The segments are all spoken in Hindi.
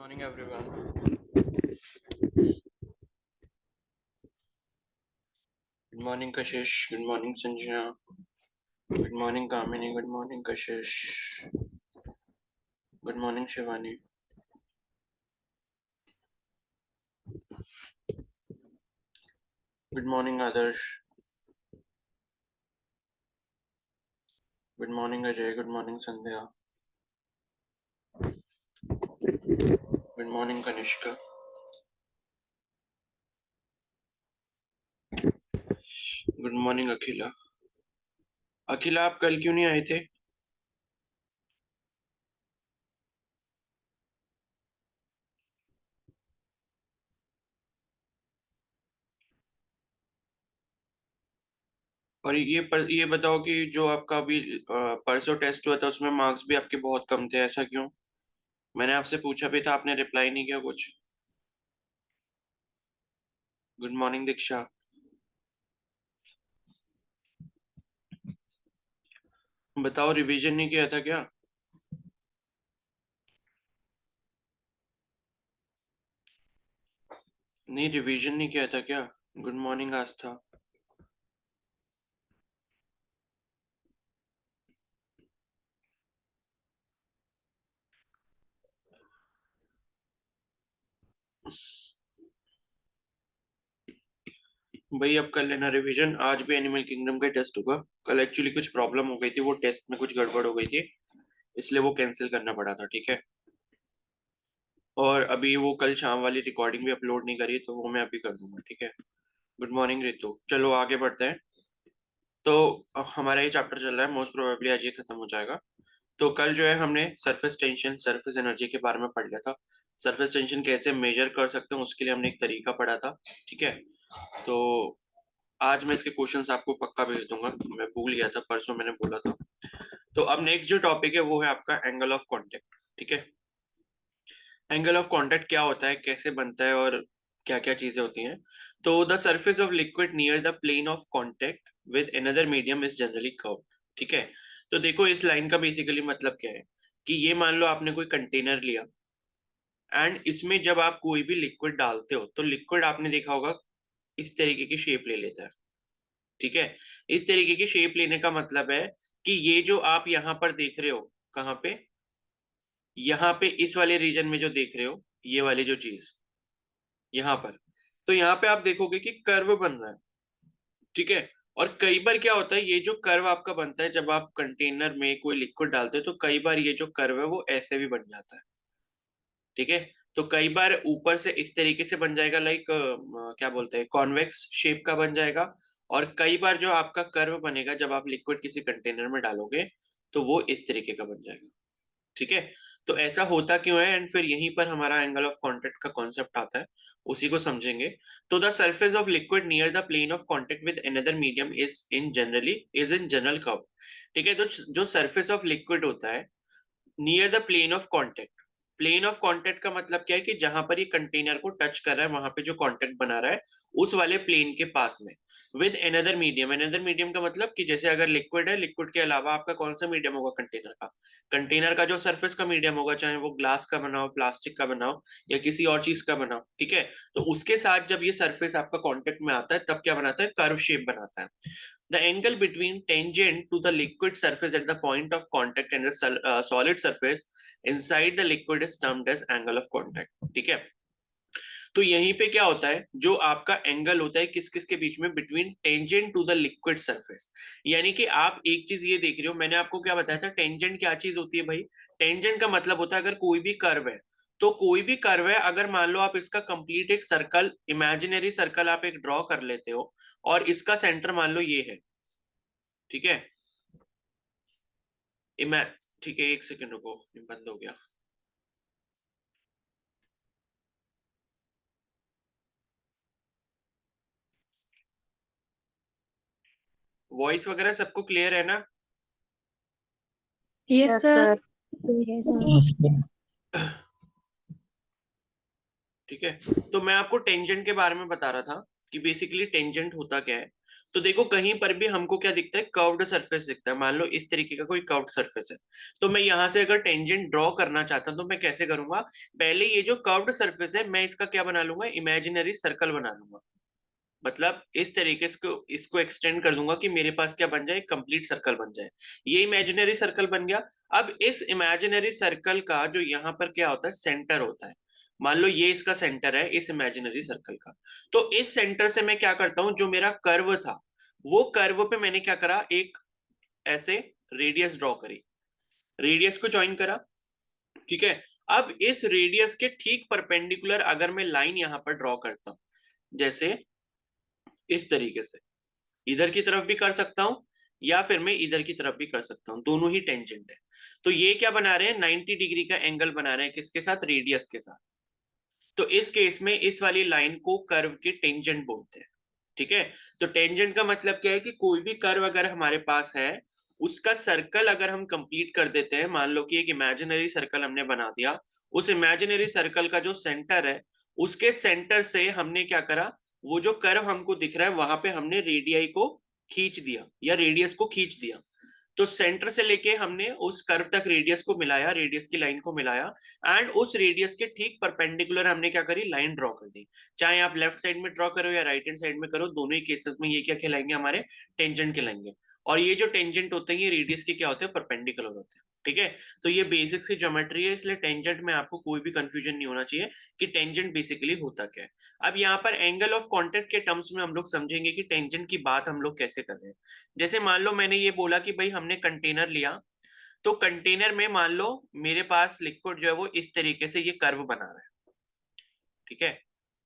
morning, everyone. Good morning, Kashish. Good morning, Sanjana. Good morning, Kamini. Good morning, Kashish. Good morning, Shivani. Good morning, Adarsh. Good morning, Ajay. Good morning, Sandhya. Good morning, Kanishka. Good morning, Akhila. अखिला, आप कल क्यों नहीं आए थे? और ये बताओ कि जो आपका अभी परसों टेस्ट हुआ था उसमें मार्क्स भी आपके बहुत कम थे, ऐसा क्यों? मैंने आपसे पूछा भी था, आपने रिप्लाई नहीं किया कुछ। गुड मॉर्निंग, दीक्षा। बताओ, रिवीजन नहीं किया था क्या? नहीं, रिवीजन नहीं किया था क्या? गुड मॉर्निंग, आस्था। भाई अब कर लेना रिवीजन। आज भी एनिमल किंगडम का टेस्ट होगा। कल एक्चुअली कुछ प्रॉब्लम हो गई थी, वो टेस्ट में कुछ गड़बड़ हो गई थी, इसलिए वो कैंसिल करना पड़ा था, ठीक है। और अभी वो कल शाम वाली रिकॉर्डिंग भी अपलोड नहीं करी, तो वो मैं अभी कर दूंगा, ठीक है। Good morning Ritu. चलो आगे बढ़ते हैं। तो हमारा ये चैप्टर चल रहा है, मोस्ट प्रोबेबली आज ये खत्म हो जाएगा। तो कल जो है हमने सरफेस टेंशन, सरफेस एनर्जी के बारे में पढ़ लिया था। सरफेस टेंशन कैसे मेजर कर सकते हैं उसके लिए हमने एक तरीका पढ़ा था, ठीक है। तो आज मैं इसके क्वेश्चंस आपको पक्का भेज दूंगा, मैं भूल गया था, परसों मैंने बोला था। तो अब नेक्स्ट जो टॉपिक है वो है आपका एंगल ऑफ कांटेक्ट, ठीक है। एंगल ऑफ कांटेक्ट क्या होता है, कैसे बनता है और क्या क्या चीजें होती हैं। तो the surface of liquid near the plane of contact with another medium is generally curve, ठीक है। तो देखो इस लाइन का बेसिकली मतलब क्या है कि ये मान लो आपने कोई कंटेनर लिया, एंड इसमें जब आप कोई भी लिक्विड डालते हो तो लिक्विड आपने देखा होगा इस तरीके की शेप ले लेता है, ठीक है। इस तरीके की शेप लेने का मतलब है कि ये जो आप यहाँ पर देख रहे हो, कहाँ पे, यहाँ पे इस वाले रीजन में जो देख रहे हो, ये वाली जो चीज यहाँ पर, तो यहाँ पे आप देखोगे कि कर्व बन रहा है, ठीक है। और कई बार क्या होता है, ये जो कर्व आपका बनता है जब आप कंटेनर में कोई लिक्विड डालते हो, तो कई बार ये जो कर्व है वो ऐसे भी बन जाता है, ठीक है। तो कई बार ऊपर से इस तरीके से बन जाएगा, लाइक क्या बोलते हैं, कॉन्वेक्स शेप का बन जाएगा। और कई बार जो आपका कर्व बनेगा जब आप लिक्विड किसी कंटेनर में डालोगे, तो वो इस तरीके का बन जाएगा, ठीक है। तो ऐसा होता क्यों है, एंड फिर यहीं पर हमारा एंगल ऑफ कांटेक्ट का कॉन्सेप्ट आता है, उसी को समझेंगे। तो the surface of liquid near the plane of contact with another medium is in general curve, ठीक है। तो जो सरफेस ऑफ लिक्विड होता है near the plane of contact, plane of contact का मतलब क्या है कि जहां पर ये कंटेनर को टच कर रहा है, वहां पे जो कांटेक्ट बना रहा है उस वाले प्लेन के पास में, with another medium. Another medium का मतलब कि जैसे अगर लिक्विड है, लिक्विड के अलावा आपका कौन सा मीडियम होगा कंटेनर का, कंटेनर का जो सरफेस का मीडियम होगा, चाहे वो ग्लास का बनाओ, प्लास्टिक का बनाओ, या किसी और चीज का बनाओ, ठीक है। तो उसके साथ जब ये सरफेस आपका कांटेक्ट में आता है तब क्या बनाता है, कर्व शेप बनाता है। The angle between tangent to the liquid surface at the point of contact and the solid surface inside the liquid is termed as angle of contact, ठीक है। तो यहीं पे क्या होता है, जो आपका एंगल होता है किस किस के बीच में, between tangent to the liquid surface. यानी कि आप एक चीज ये देख रहे हो, मैंने आपको क्या बताया था, टेंजेंट क्या चीज होती है भाई। टेंजेंट का मतलब होता है अगर कोई भी कर्व है, तो कोई भी कर्व है, अगर मान लो आप इसका कंप्लीट एक सर्कल, इमेजिनरी सर्कल आप एक ड्रॉ कर लेते हो, और इसका सेंटर मान लो ये है, ठीक है। इमे ठीक है, एक सेकंड रुको, ये बंद हो गया। वॉइस वगैरह सबको क्लियर है ना? Yes yes sir. सर। ठीक है। तो मैं आपको टेंजेंट के बारे में बता रहा था कि बेसिकली टेंजेंट होता क्या है। तो देखो कहीं पर भी हमको क्या दिखता है, कर्व्ड सरफेस दिखता है। मान लो इस तरीके का कोई कर्व्ड सरफेस है, तो मैं यहाँ से अगर टेंजेंट ड्रॉ करना चाहता हूँ तो मैं कैसे करूंगा, पहले ये जो कर्व्ड सरफेस है मैं इसका क्या बना लूंगा, इमेजिनरी सर्कल बना लूंगा। मतलब इस तरीके से इसको एक्सटेंड कर दूंगा कि मेरे पास क्या बन जाए, कंप्लीट सर्कल बन जाए। ये इमेजिनरी सर्कल बन गया। अब इस इमेजिनरी सर्कल का जो यहाँ पर क्या होता है, सेंटर होता है। मान लो ये इसका सेंटर है इस इमेजिनरी सर्कल का। तो इस सेंटर से मैं क्या करता हूं, जो मेरा कर्व था वो कर्व पे मैंने क्या करा, एक ऐसे रेडियस ड्रॉ करी, रेडियस को ज्वाइन करा। ठीक है। अब इस रेडियस के ठीक परपेंडिकुलर अगर मैं लाइन यहां पर ड्रॉ करता हूं, जैसे इस तरीके से, इधर की तरफ भी कर सकता हूं या फिर मैं इधर की तरफ भी कर सकता हूं, दोनों ही टेंजेंट है। तो ये क्या बना रहे हैं, 90 डिग्री का एंगल बना रहे हैं, किसके साथ, रेडियस के साथ। तो इस केस में इस वाली लाइन को कर्व की टेंजेंट बोलते हैं। ठीक है। तो टेंजेंट का मतलब क्या है कि कोई भी कर्व अगर हमारे पास है, उसका सर्कल अगर हम कंप्लीट कर देते हैं, मान लो कि एक इमेजिनरी सर्कल हमने बना दिया, उस इमेजिनरी सर्कल का जो सेंटर है, उसके सेंटर से हमने क्या करा, वो जो कर्व हमको दिख रहा है वहां पे हमने रेडियाई को खींच दिया या रेडियस को खींच दिया। तो सेंटर से लेके हमने उस कर्व तक रेडियस को मिलाया, रेडियस की लाइन को मिलाया, एंड उस रेडियस के ठीक परपेंडिकुलर हमने क्या करी, लाइन ड्रॉ कर दी। चाहे आप लेफ्ट साइड में ड्रॉ करो या राइट हैंड साइड में करो, दोनों ही केसेस में ये क्या कहलाएंगे, हमारे टेंजेंट कहलाएंगे। और ये जो टेंजेंट होते हैं ये रेडियस के क्या होते हैं, परपेंडिकुलर होते हैं। ठीक है। तो ये बेसिक्स की ज्योमेट्री है, इसलिए टेंजेंट में आपको कोई भी कंफ्यूजन नहीं होना चाहिए कि टेंजेंट बेसिकली होता क्या है। अब यहाँ पर एंगल ऑफ कांटेक्ट के टर्म्स में हम लोग समझेंगे कि टेंजेंट की बात हम लोग कैसे कर रहे हैं। जैसे मान लो मैंने ये बोला कि भाई हमने कंटेनर लिया, तो कंटेनर में मान लो मेरे पास लिक्विड जो है वो इस तरीके से ये कर्व बना रहा है। ठीक है।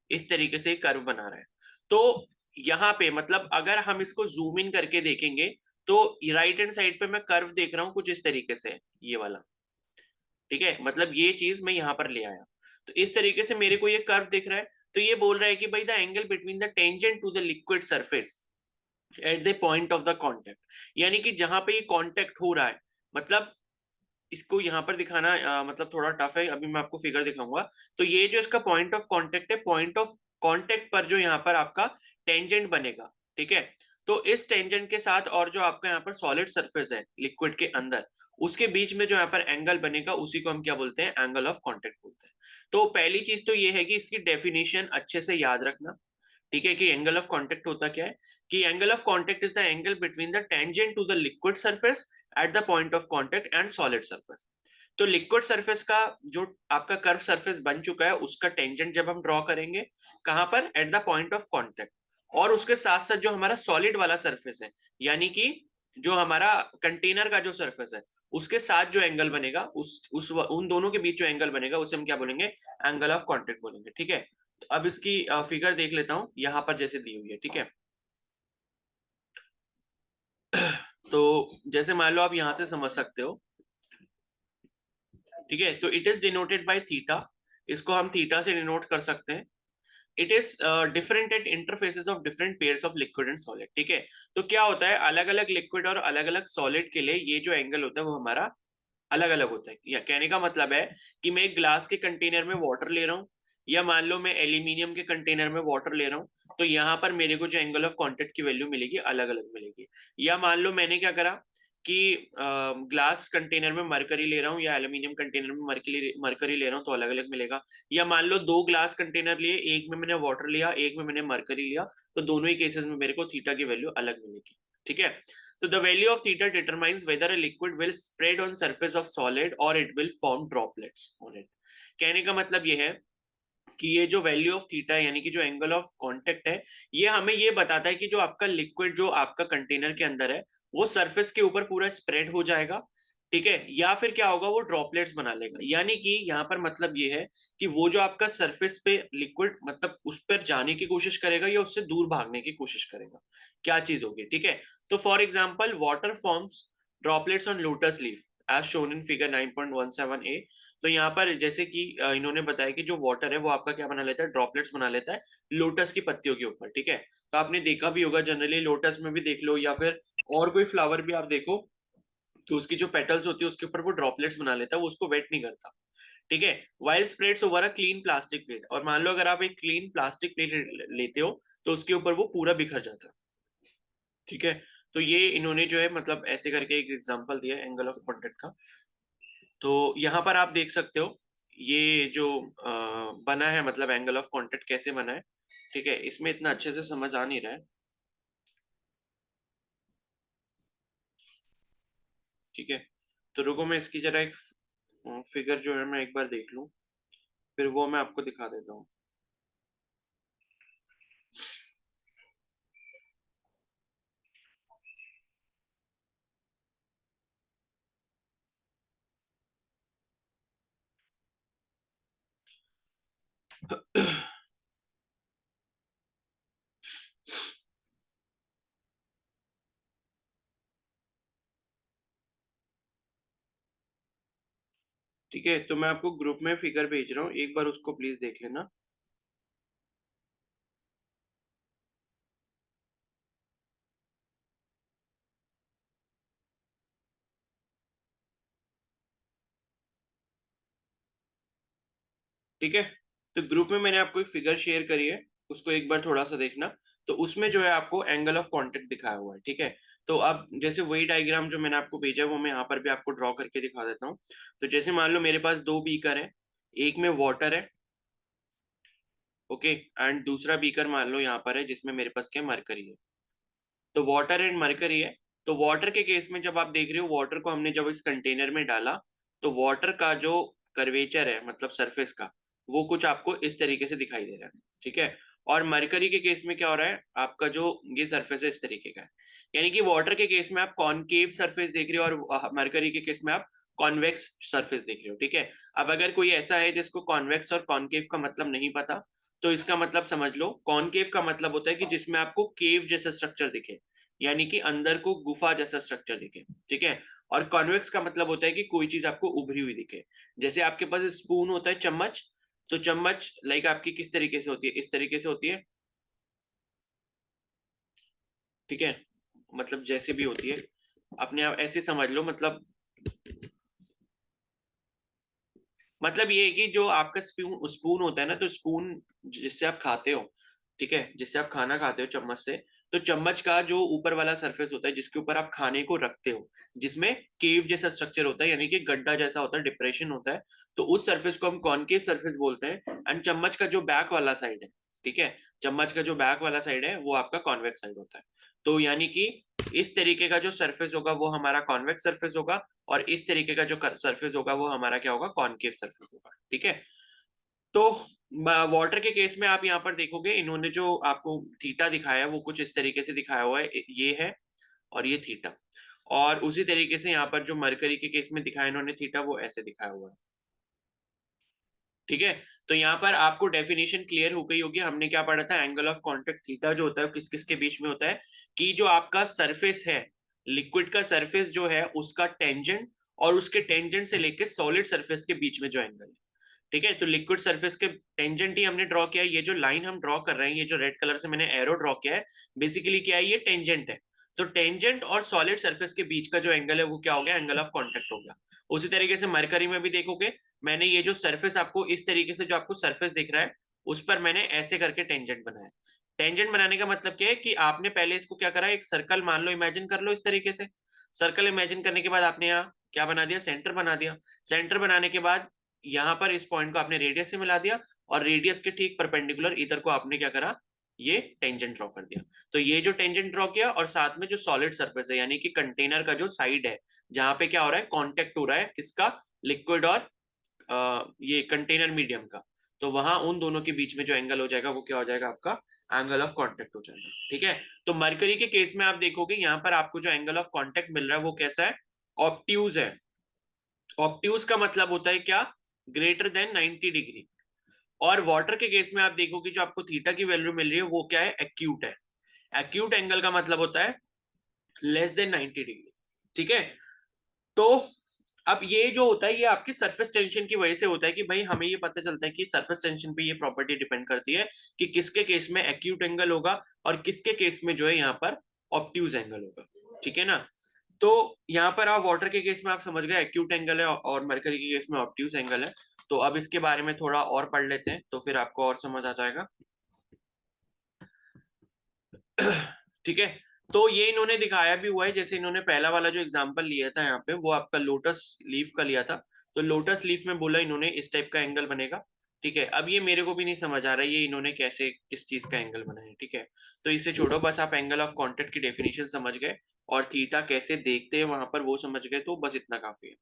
इस तरीके से कर्व बना रहा है। तो यहाँ पे मतलब अगर हम इसको जूम इन करके देखेंगे, तो राइट हैंड साइड पे मैं कर्व देख रहा हूँ कुछ इस तरीके से, ये वाला। ठीक है। मतलब ये चीज मैं यहाँ पर ले आया, तो इस तरीके से मेरे को ये कर्व दिख रहा है। तो ये बोल रहा है कि भाई the angle between the tangent to the liquid surface at the point of the contact, यानी कि जहां पे ये कॉन्टेक्ट हो रहा है, मतलब इसको यहाँ पर दिखाना मतलब थोड़ा टफ है, अभी मैं आपको फिगर दिखाऊंगा। तो ये जो इसका पॉइंट ऑफ कांटेक्ट है, पॉइंट ऑफ कांटेक्ट पर जो यहाँ पर आपका टेंजेंट बनेगा। ठीक है। तो इस टेंजेंट के साथ और जो आपका यहाँ पर सॉलिड सरफेस है लिक्विड के अंदर, उसके बीच में जो यहाँ पर एंगल बनेगा उसी को हम क्या बोलते हैं, एंगल ऑफ कांटेक्ट बोलते हैं। तो पहली चीज तो ये है कि इसकी डेफिनेशन अच्छे से याद रखना। ठीक है। कि एंगल ऑफ कांटेक्ट होता क्या है, कि angle of contact is the angle between the tangent to the liquid surface at the point of contact and solid surface. तो लिक्विड सरफेस का जो आपका कर्व सरफेस बन चुका है, उसका टेंजेंट जब हम ड्रॉ करेंगे, कहां पर, eight the point of contact. और उसके साथ साथ जो हमारा सॉलिड वाला सरफेस है, यानी कि जो हमारा कंटेनर का जो सरफेस है, उसके साथ जो एंगल बनेगा, उस उन दोनों के बीच जो एंगल बनेगा उसे हम क्या बोलेंगे, एंगल ऑफ कांटेक्ट बोलेंगे। ठीक है। तो अब इसकी फिगर देख लेता हूं यहां पर जैसे दी हुई है। ठीक है। तो जैसे मान लो आप यहां से समझ सकते हो। ठीक है। तो it is denoted by theta, इसको हम थीटा से डिनोट कर सकते हैं। It is different at interfaces of different pairs of liquid and solid. ठीक है। तो क्या होता है, अलग अलग लिक्विड और अलग अलग सॉलिड के लिए ये जो एंगल होता है वो हमारा अलग अलग होता है। या कहने का मतलब है कि मैं एक ग्लास के कंटेनर में वाटर ले रहा हूँ, या मान लो मैं एल्यूमिनियम के कंटेनर में वाटर ले रहा हूँ, तो यहाँ पर मेरे को जो एंगल ऑफ कांटेक्ट की वैल्यू मिलेगी अलग अलग मिलेगी। या मान लो मैंने क्या करा कि ग्लास कंटेनर में मरकरी ले रहा हूँ या एल्यूमिनियम कंटेनर में मरकरी मरकरी ले रहा हूँ, तो अलग अलग मिलेगा। या मान लो दो ग्लास कंटेनर लिए, एक में मैंने वाटर लिया, एक में मैंने मरकरी लिया, तो दोनों ही केसेस में मेरे को थीटा की वैल्यू अलग मिलेगी। ठीक है। So the value of theta determines whether a liquid will spread on surface of solid or it will form droplets on it. कहने का मतलब ये है कि ये जो वैल्यू ऑफ थीटा है, यानी कि जो एंगल ऑफ कांटेक्ट है, ये हमें ये बताता है कि जो आपका लिक्विड जो आपका कंटेनर के अंदर है, वो सरफेस के ऊपर पूरा स्प्रेड हो जाएगा। ठीक है। या फिर क्या होगा, वो ड्रॉपलेट्स बना लेगा। यानी कि यहाँ पर मतलब ये है कि वो जो आपका सरफेस पे लिक्विड मतलब उस पर जाने की कोशिश करेगा या उससे दूर भागने की कोशिश करेगा, क्या चीज होगी। ठीक है। तो for example water forms droplets on lotus leaf as shown in figure 9.17a। तो यहाँ पर जैसे कि इन्होंने बताया कि जो वाटर है वो आपका क्या बना लेता है, ड्रॉपलेट्स बना लेता है लोटस की पत्तियों के ऊपर। ठीक है। तो आपने देखा भी होगा, जनरली लोटस में भी देख लो या फिर और कोई फ्लावर भी आप देखो, तो उसकी जो पेटल्स होती है उसके ऊपर वो ड्रॉपलेट्स बना लेता है, वो उसको वेट नहीं करता। ठीक है। While spreads over a clean plastic plate, और मान लो अगर आप एक क्लीन प्लास्टिक प्लेट लेते हो तो उसके ऊपर वो पूरा बिखर जाता है। ठीक है। तो ये इन्होंने जो है मतलब ऐसे करके एक एग्जांपल दिया एंगल ऑफ कांटेक्ट का। तो यहाँ पर आप देख सकते हो ये जो बना है मतलब एंगल ऑफ कांटेक्ट कैसे बना है। ठीक है, इसमें इतना अच्छे से समझ आ नहीं रहा है। ठीक है, तो रुको मैं इसकी जरा एक फिगर जो है मैं एक बार देख लूं, फिर वो मैं आपको दिखा देता हूँ। ठीक है, तो मैं आपको ग्रुप में फिगर भेज रहा हूँ, एक बार उसको प्लीज देख लेना। ठीक है, तो ग्रुप में मैंने आपको एक फिगर शेयर करी है, उसको एक बार थोड़ा सा देखना। तो उसमें जो है आपको एंगल ऑफ कांटेक्ट दिखाया हुआ है। ठीक है, तो अब जैसे वही डायग्राम जो मैंने आपको भेजा है वो मैं यहाँ पर भी आपको ड्रॉ करके दिखा देता हूँ। तो जैसे मान लो मेरे पास दो बीकर है, एक में वाटर है, ओके, एंड दूसरा बीकर मान लो यहाँ पर है जिसमें मेरे पास क्या मरकरी है। तो वाटर एंड मरकरी है। तो वाटर के केस में जब आप देख रहे हो वाटर को हमने जब इस कंटेनर में डाला, तो वाटर का जो कर्वेचर है मतलब सरफेस का, वो कुछ आपको इस तरीके से दिखाई दे रहा है। ठीक है, और मरकरी के केस में क्या हो रहा है, आपका जो ये सरफेस है इस तरीके का है। यानी कि वाटर के केस में आप कॉनकेव सरफेस देख रहे हो और मरकरी के केस में आप कॉन्वेक्स सरफेस देख रहे हो। ठीक है, अब अगर कोई ऐसा है जिसको कॉन्वेक्स और कॉनकेव का मतलब नहीं पता, तो इसका मतलब समझ लो, कॉनकेव का मतलब होता है कि जिसमें आपको केव जैसा स्ट्रक्चर दिखे, यानी कि अंदर को गुफा जैसा स्ट्रक्चर दिखे। ठीक है, और कॉन्वेक्स का मतलब होता है कि कोई चीज आपको उभरी हुई दिखे। जैसे आपके पास स्पून होता है, चम्मच, तो चम्मच लाइक आपकी किस तरीके से होती है, इस तरीके से होती है। ठीक है, मतलब जैसे भी होती है, अपने आप ऐसे समझ लो, मतलब ये है कि जो आपका स्पून स्पून होता है ना, तो स्पून जिससे आप खाते हो, ठीक है, जिससे आप खाना खाते हो चम्मच से, तो चम्मच का जो ऊपर वाला सरफेस होता है जिसके ऊपर आप खाने को रखते हो, जिसमें केव जैसा स्ट्रक्चर होता है, यानी कि गड्ढा जैसा होता है, डिप्रेशन होता है, तो उस सरफेस को हम कॉनकेव सरफेस बोलते हैं। एंड चम्मच का जो बैक वाला साइड है, ठीक है, चम्मच का जो बैक वाला साइड है वो आपका कॉन्वेक्स साइड होता है। तो यानी कि इस तरीके का जो सरफेस होगा वो हमारा कॉन्वेक्स सरफेस होगा, और इस तरीके का जो सरफेस होगा वो हमारा क्या होगा, कॉनकेव सरफेस होगा। ठीक है, तो वाटर के केस में आप यहाँ पर देखोगे इन्होंने जो आपको थीटा दिखाया है वो कुछ इस तरीके से दिखाया हुआ है, ये है और ये थीटा। और उसी तरीके से यहाँ पर जो मरकरी के केस में दिखाया इन्होंने थीटा, वो ऐसे दिखाया हुआ है। ठीक है, तो यहाँ पर आपको डेफिनेशन क्लियर हो गई होगी। हमने क्या पढ़ा था, एंगल ऑफ कांटेक्ट थीटा जो होता है किस किस के बीच में होता है, कि जो आपका सरफेस है, लिक्विड का सरफेस जो है उसका टेंजेंट और उसके टेंजेंट से लेके सॉलिड सरफेस के बीच में जो एंगल है। ठीक है, तो लिक्विड सरफेस के टेंजेंट ही हमने ड्रॉ किया है। ये जो लाइन हम ड्रॉ कर रहे हैं, ये जो रेड कलर से मैंने एरो ड्रॉ किया है, बेसिकली क्या है, ये टेंजेंट है। तो टेंजेंट और सॉलिड सरफेस के बीच का जो एंगल है वो क्या हो गया, एंगल ऑफ कांटेक्ट हो गया। उसी तरीके से मरकरी में भी देखोगे, मैंने ये जो सरफेस आपको इस तरीके से जो आपको सरफेस दिख रहा है, उस पर मैंने ऐसे करके टेंजेंट बनाया। टेंजेंट बनाने का मतलब क्या है कि आपने पहले इसको क्या करा, एक सर्कल मान लो, इमेजिन कर लो इस तरीके से। सर्कल इमेजिन करने के बाद आपने यहाँ क्या बना दिया, सेंटर बना दिया। सेंटर बनाने के बाद यहाँ पर इस पॉइंट को आपने रेडियस से मिला दिया, और रेडियस के ठीक परपेंडिकुलर इधर को आपने क्या करा, ये टेंजेंट ड्रॉ कर दिया। तो ये जो टेंजेंट ड्रॉ किया, और साथ में जो सॉलिड सरफेस है यानी कि कंटेनर का जो साइड है, जहां पे क्या हो रहा है, कांटेक्ट हो रहा है किसका, लिक्विड और ये कंटेनर मीडियम का, तो वहां उन दोनों के बीच में जो एंगल हो जाएगा वो क्या हो जाएगा, आपका एंगल ऑफ कांटेक्ट हो जाएगा। ठीक है, तो मरकरी के केस में आप देखोगे यहाँ पर आपको जो एंगल ऑफ कांटेक्ट मिल रहा है वो कैसा है, ऑप्ट्यूज है। ऑप्ट्यूज का मतलब होता है क्या, ग्रेटर देन 90 डिग्री। और वाटर के केस में आप देखोगे जो आपको थीटा की वैल्यू मिल रही है वो क्या है, एक्यूट है। एक्यूट एंगल का मतलब होता है लेस देन 90 डिग्री। ठीक है, तो अब ये जो होता है ये आपकी सरफेस टेंशन की वजह से होता है, कि भाई हमें ये पता चलता है कि सरफेस टेंशन पे ये प्रॉपर्टी डिपेंड करती है कि किसके केस में एक्यूट एंगल होगा और किसके केस में जो है यहाँ पर ऑप्ट्यूज एंगल होगा। ठीक है ना, तो यहाँ पर आप वाटर के केस में आप समझ गए एक्यूट एंगल है, और मरकरी के केस में ऑप्ट्यूज एंगल है। तो अब इसके बारे में थोड़ा और पढ़ लेते हैं तो फिर आपको और समझ आ जाएगा। ठीक है, तो ये इन्होंने दिखाया भी हुआ है, जैसे इन्होंने पहला वाला जो एग्जांपल लिया था यहाँ पे वो आपका लोटस लीफ का लिया था। तो लोटस लीफ में बोला इन्होंने इस टाइप का एंगल बनेगा। ठीक है, अब ये मेरे को भी नहीं समझ आ रहा है ये इन्होंने कैसे किस चीज का एंगल बनाया है। ठीक है, तो इसे छोड़ो, बस आप एंगल ऑफ कांटेक्ट की डेफिनेशन समझ गए और थीटा कैसे देखते हैं वहां पर वो समझ गए, तो बस इतना काफी है।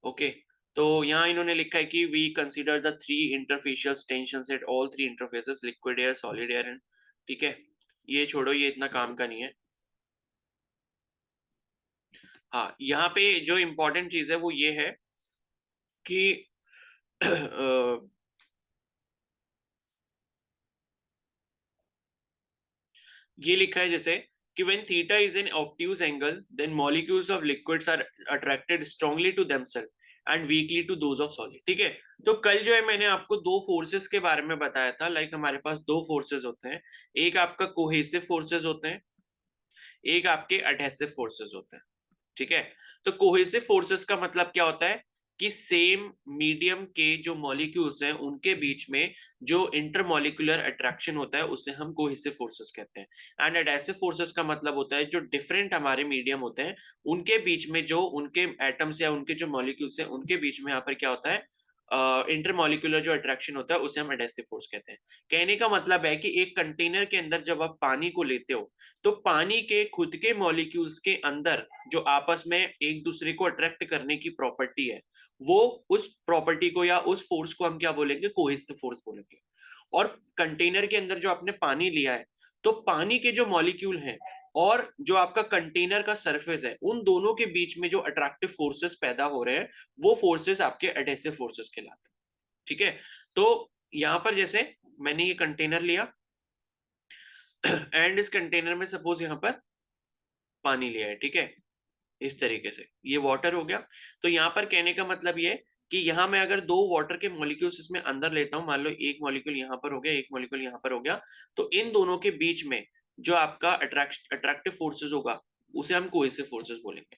ओके, तो यहाँ इन्होंने लिखा है कि we consider the three interfacial tension at all three interfaces, liquid air, solid air and. ठीक है, ये छोड़ो, ये इतना काम का नहीं है। हाँ, यहाँ पे जो इम्पोर्टेंट चीज है वो ये है कि ये लिखा है जैसे कि when theta is an obtuse angle then molecules of liquids are attracted strongly to themselves and weakly to those of solid। ठीक है, तो कल जो है मैंने आपको दो फोर्सेस के बारे में बताया था, लाइक हमारे पास दो फोर्सेस होते हैं, एक आपका कोहेसिव फोर्सेस होते हैं, एक आपके एडहेसिव फोर्सेस होते हैं। ठीक है, तो कोहेसिव फोर्सेस का मतलब क्या होता है कि सेम मीडियम के जो मॉलिक्यूल्स हैं उनके बीच में जो इंटरमॉलिक्यूलर अट्रैक्शन होता है उसे हम कोहेसिव फोर्सेस कहते हैं। एंड एडहेसिव फोर्सेस का मतलब होता है जो डिफरेंट हमारे मीडियम होते हैं उनके बीच में जो उनके एटम्स या उनके जो मॉलिक्यूल्स हैं उनके बीच में यहाँ पर क्या होता है, इंटरमॉलिक्यूलर जो अट्रैक्शन होता है उसे हम एडहेसिव फोर्स कहते हैं। कहने का मतलब है कि एक कंटेनर के अंदर जब आप पानी को लेते हो तो पानी के खुद के मॉलिक्यूल्स के अंदर जो आपस में एक दूसरे को अट्रैक्ट करने की प्रॉपर्टी है वो उस प्रॉपर्टी को या उस फोर्स को हम क्या बोलेंगे, कोहेसिव फोर्स बोलेंगे। और कंटेनर के अंदर जो आपने पानी लिया है तो पानी के जो मॉलिक्यूल हैं और जो आपका कंटेनर का सरफेस है उन दोनों के बीच में जो अट्रैक्टिव फोर्सेस पैदा हो रहे हैं वो फोर्सेस आपके एडहेसिव फोर्सेस कहलाते हैं। ठीक है, तो यहां पर जैसे मैंने ये कंटेनर लिया एंड इस कंटेनर में सपोज यहां पर पानी लिया है। ठीक है, इस तरीके से ये वाटर हो गया। तो यहाँ पर कहने का मतलब ये है कि यहाँ मैं अगर दो वाटर के मॉलिक्यूल्स इसमें अंदर लेता हूँ, मान लो एक मॉलिक्यूल यहाँ पर हो गया, एक मॉलिक्यूल यहाँ पर हो गया, तो इन दोनों के बीच में जो आपका अट्रैक्टिव फोर्सेस होगा उसे हम कोहेसिव फोर्सेस बोलेंगे।